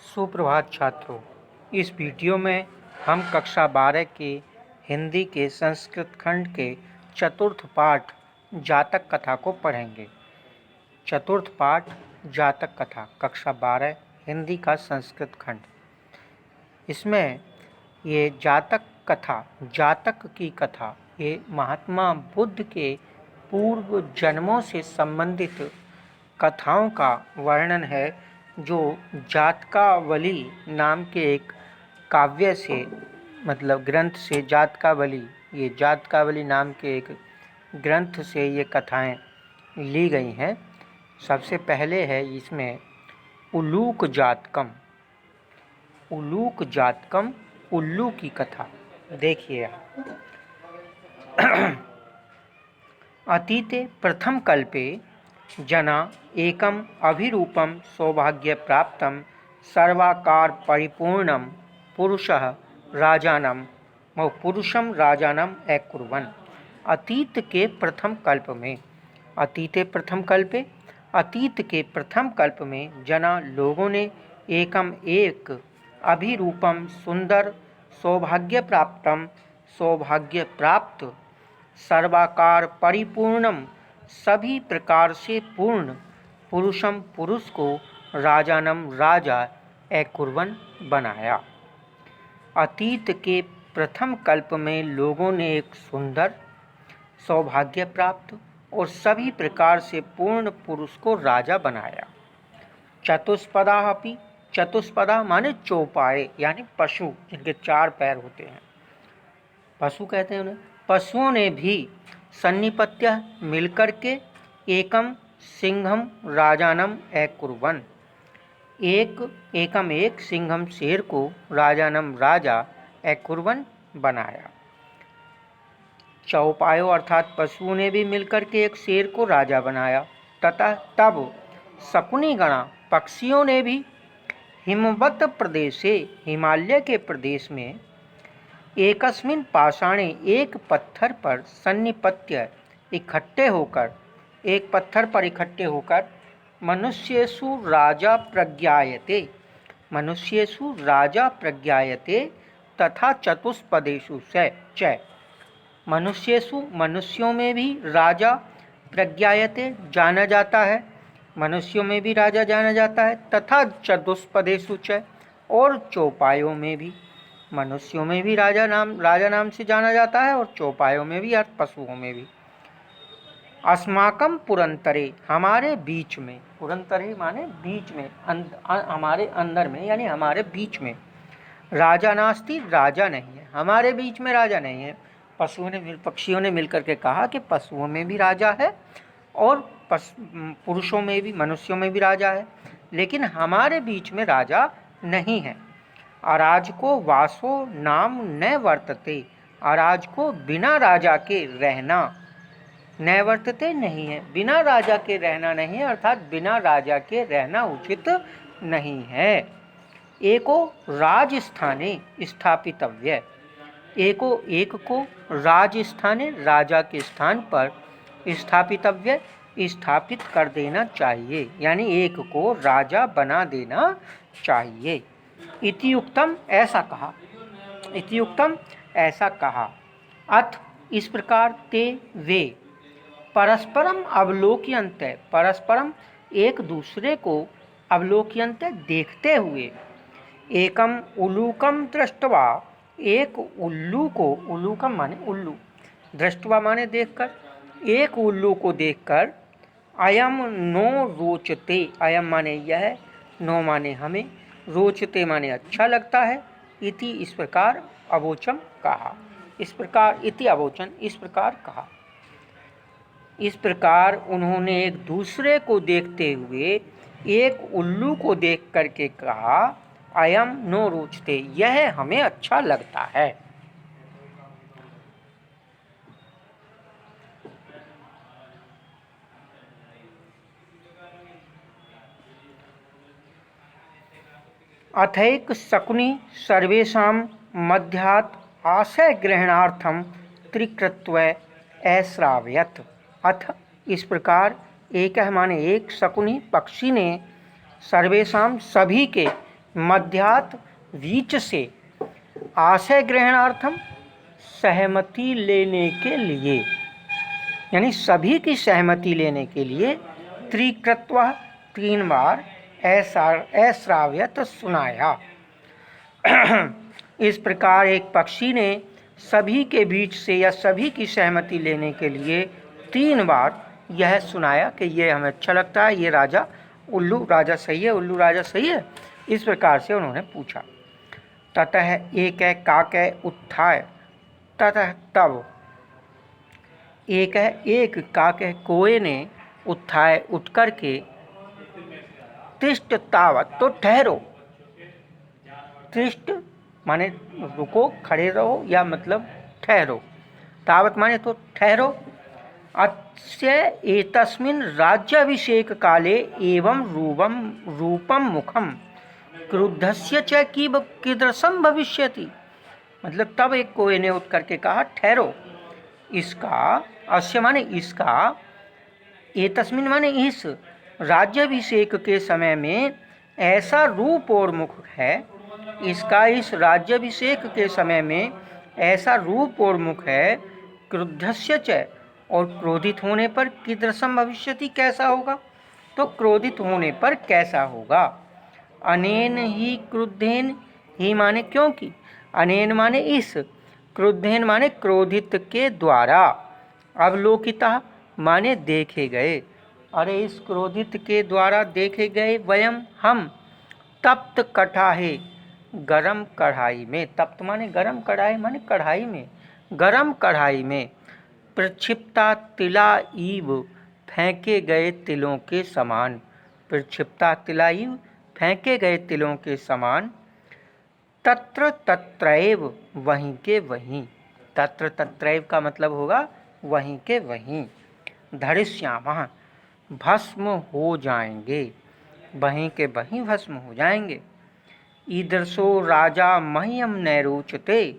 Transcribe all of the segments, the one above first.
सुप्रभात छात्रों। इस वीडियो में हम कक्षा 12 के हिंदी के संस्कृत खंड के चतुर्थ पाठ जातक कथा को पढ़ेंगे। चतुर्थ पाठ जातक कथा, कक्षा 12 हिंदी का संस्कृत खंड। इसमें ये जातक कथा, जातक की कथा, ये महात्मा बुद्ध के पूर्व जन्मों से संबंधित कथाओं का वर्णन है, जो जातकावली नाम के एक काव्य से, मतलब ग्रंथ से, जातकावली नाम के एक ग्रंथ से ये कथाएं ली गई हैं। सबसे पहले है इसमें उल्लूक जातकम, उल्लू की कथा। देखिए, अतीते प्रथम कल्पे जना एकम अभिरूपम सौभाग्य प्राप्तम सर्वाकार परिपूर्णम पुरुषम राजानम अकुर्वन्। अतीत के प्रथम कल्प में जना लोगों ने एक अभिरूपम सुंदर सौभाग्य प्राप्त सर्वाकार परिपूर्णम सभी प्रकार से पूर्ण पुरुष को राजानम राजा अकुर्वन् बनाया। अतीत के प्रथम कल्प में लोगों ने एक सुंदर सौभाग्य प्राप्त और सभी प्रकार से पूर्ण पुरुष को राजा बनाया। चतुष्पदा माने चौपाए, यानी पशु जिनके 4 पैर होते हैं, पशु कहते हैं उन्हें। पशुओं ने भी सन्निपत्य मिलकर के एकम सिंहम राजानम अकुर्वन्, एक सिंहम शेर को राजानम राजा अकुर्वन् बनाया। चौपायों अर्थात पशुओं ने भी मिलकर के एक शेर को राजा बनाया। तब शकुनी गणा पक्षियों ने भी हिमवत प्रदेशे, हिमालय के प्रदेश में, एकस्मिन् पाषाणे, एक पत्थर पर सन्निपत्य इकट्ठे होकर मनुष्येषु राजा प्रज्ञायते तथा चतुष्पदेषु च, मनुष्यों में भी राजा प्रज्ञायते जाना जाता है, तथा चतुष्पदेषु च, और चौपायों में भी, मनुष्यों में भी राजा नाम से जाना जाता है, और चौपायों में भी, पशुओं में भी। अस्माकं पुरंतरे, हमारे बीच में, पुरंतरे माने बीच में, हमारे अंदर में, यानी हमारे बीच में, राजा नास्ति, राजा नहीं है, हमारे बीच में राजा नहीं है। पक्षियों ने मिलकर के कहा कि पशुओं में भी राजा है और पुरुषों में भी, मनुष्यों में भी राजा है, लेकिन हमारे बीच में राजा नहीं है। अराजको वासो नाम न वर्तते, अराज को बिना राजा के रहना, न वर्तते नहीं है, बिना राजा के रहना नहीं है, अर्थात बिना राजा के रहना उचित नहीं है। एको राजस्थाने स्थापितव्य, एक को राजस्थाने, राजा के स्थान पर, स्थापितव्य, स्थापित कर देना चाहिए, यानी एक को राजा बना देना चाहिए। इति उक्तम, ऐसा कहा। अथ, इस प्रकार, ते वे परस्परम अवलोक्यन्ते, परस्परम एक दूसरे को अवलोक्यन्ते देखते हुए, एकम उलूकम दृष्ट्वा, एक उल्लू को, उलूकम माने उल्लू, दृष्ट्वा माने देखकर, एक उल्लू को देखकर, अयम नो रोचते, अयम माने यह, नो माने हमें, रोचते माने अच्छा लगता है, इति इस प्रकार, अवोचम कहा, इस प्रकार, इति अवोचन इस प्रकार कहा। इस प्रकार उन्होंने एक दूसरे को देखते हुए एक उल्लू को देख करके कहा, अयम नो रोचते, यह हमें अच्छा लगता है। अथैक शकुनी सर्वेषां मध्यात् आशय ग्रहणार्थम त्रिकृत्व ऐश्रावयत्। अथ, इस प्रकार, एक माने एक, शकुनी पक्षी ने, सर्वेषां सभी के, मध्यात बीच से आशय ग्रहणार्थम सहमति लेने के लिए, यानी सभी की सहमति लेने के लिए त्रिकृत्वा 3 बार अश्राव्यत सुनाया। इस प्रकार एक पक्षी ने सभी के बीच से या सभी की सहमति लेने के लिए 3 बार यह सुनाया कि ये हमें अच्छा लगता है, ये राजा उल्लू राजा सही है, उल्लू राजा सही है। इस प्रकार से उन्होंने पूछा। ततः एक है काकय उत्थाय, ततः तब एक है एक काकय कोए ने उत्थाय उठ कर के तिष्ठ तावत, तो ठहरो, तिष्ठ माने रुको, खड़े रहो, या मतलब ठहरो, तावत माने तो ठहरो, अस्य एतस्मिन् राज्याभिषेक काले एवं रूपम मुखम क्रुद्धस्य च कीदृशं भविष्यति। मतलब तब एक कोए ने उठ करके कहा ठहरो, इसका, अस्य माने इसका, एतस्मिन् माने इस राज्याभिषेक के समय में ऐसा रूप और मुख है, इसका इस राज्याभिषेक के समय में ऐसा रूप और मुख है, क्रुद्धस्य च, और क्रोधित होने पर कीदृशं भविष्यति, कैसा होगा, तो क्रोधित होने पर कैसा होगा। अनेन ही क्रुद्धेन, ही माने क्योंकि, अनेन माने इस, क्रुद्धेन माने क्रोधित के द्वारा, अवलोकिता माने देखे गए, अरे इस क्रोधित के द्वारा देखे गए, वयम हम, तप्त कठाहे गरम कढ़ाई में, तप्त माने गरम कढ़ाई माने कढ़ाई में, गरम कढ़ाई में प्रक्षिप्ता तिला ईव फेंके गए तिलों के समान, प्रक्षिप्ता तिला ईव फेंके गए तिलों के समान, तत्र तत्रैव वहीं के वहीं, तत्र तत्रैव का मतलब होगा वहीं के वहीं, धरिष्यामः भस्म हो जाएंगे, वहीं के वहीं भस्म हो जाएंगे। ईदृशो राजा मह्यम नैरोचते,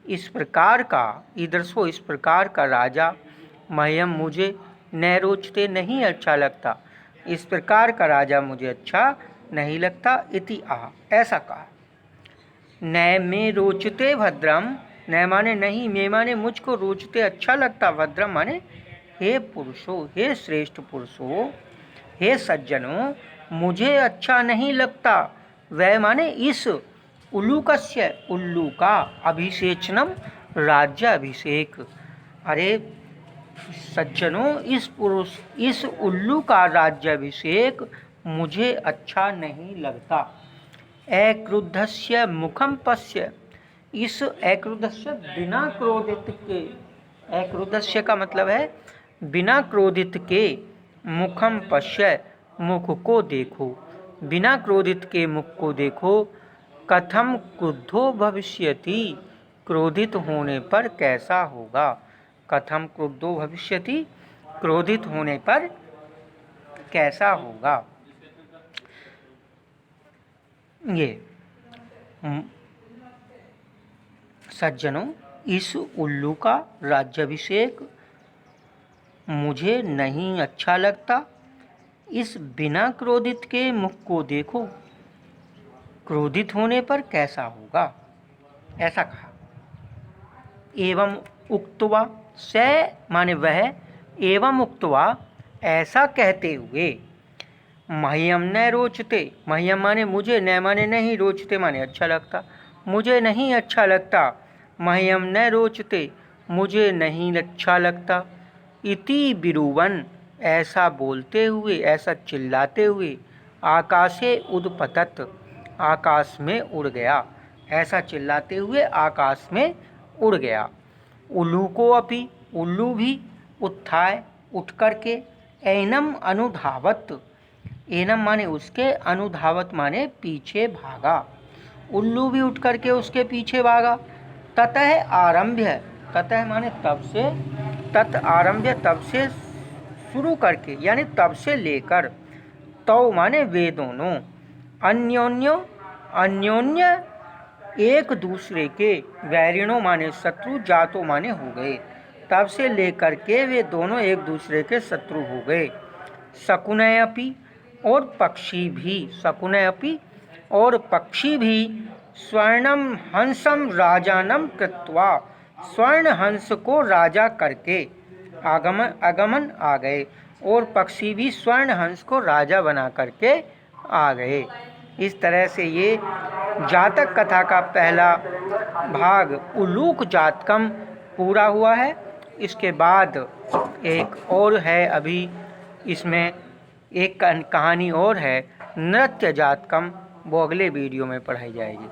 इस प्रकार का, ईदृशो इस प्रकार का राजा, मह्यम मुझे, नैरोचते नहीं अच्छा लगता, इस प्रकार का राजा मुझे अच्छा नहीं लगता, इति आह ऐसा कहा। नै में रोचते भद्रम, नै माने नहीं, मे माने मुझको, रोचते अच्छा लगता, भद्रम माने हे पुरुषों, हे श्रेष्ठ पुरुषों, हे सज्जनों, मुझे अच्छा नहीं लगता, वह माने इस उल्लूकस्य, उल्लू का, अभिषेचनम राज्य अभिषेक, अरे सज्जनों इस उल्लू का राज्याभिषेक मुझे अच्छा नहीं लगता। अक्रुद्धस्य मुखम पश्य, इस अक्रुद्धस्य बिना क्रोधित के, अक्रुद्धस्य का मतलब है बिना क्रोधित के, मुखम पश्य मुख को देखो, बिना क्रोधित के मुख को देखो, कथम क्रुद्धो भविष्यति, क्रोधित होने पर कैसा होगा, कथम क्रुद्धो भविष्यति, क्रोधित होने पर कैसा होगा। ये सज्जनों, इस उल्लू का राज्याभिषेक मुझे नहीं अच्छा लगता, इस बिना क्रोधित के मुख को देखो, क्रोधित होने पर कैसा होगा, ऐसा कहा। एवं उक्त्वा, से माने वह, एवं उक्त्वा ऐसा कहते हुए, मह्यम न रोचते, मह्यम माने मुझे, न माने नहीं, रोचते माने अच्छा लगता, मुझे नहीं अच्छा लगता, मह्यम न रोचते मुझे नहीं अच्छा लगता, इति बिरुवन ऐसा बोलते हुए, ऐसा चिल्लाते हुए, आकाशे उदपतत आकाश में उड़ गया, ऐसा चिल्लाते हुए आकाश में उड़ गया। उल्लू को अपि, उल्लू भी, उत्थाय उठ करके, ऐनम अनुधावत, एनम माने उसके, अनुधावत माने पीछे भागा, उल्लू भी उठ करके उसके पीछे भागा। ततः आरंभ्य, ततः माने तब से, तत् आरंभ्य तब से शुरू करके, यानी तब से लेकर, तौ माने वे दोनों, अन्योन्यो अन्योन्य एक दूसरे के, वैरिणों माने शत्रु, जातो माने हो गए, तब से लेकर के वे दोनों एक दूसरे के शत्रु हो गए। शकुनय अपि, और पक्षी भी, शकुनय अपि और पक्षी भी स्वर्णम हंसम राजानम कृत्वा, स्वर्ण हंस को राजा करके आगमन आ गए, और पक्षी भी स्वर्ण हंस को राजा बना करके आ गए। इस तरह से ये जातक कथा का पहला भाग उलूक जातकम पूरा हुआ है। इसके बाद एक और है, अभी इसमें एक कहानी और है नृत्य जातकम, वो अगले वीडियो में पढ़ाई जाएगी।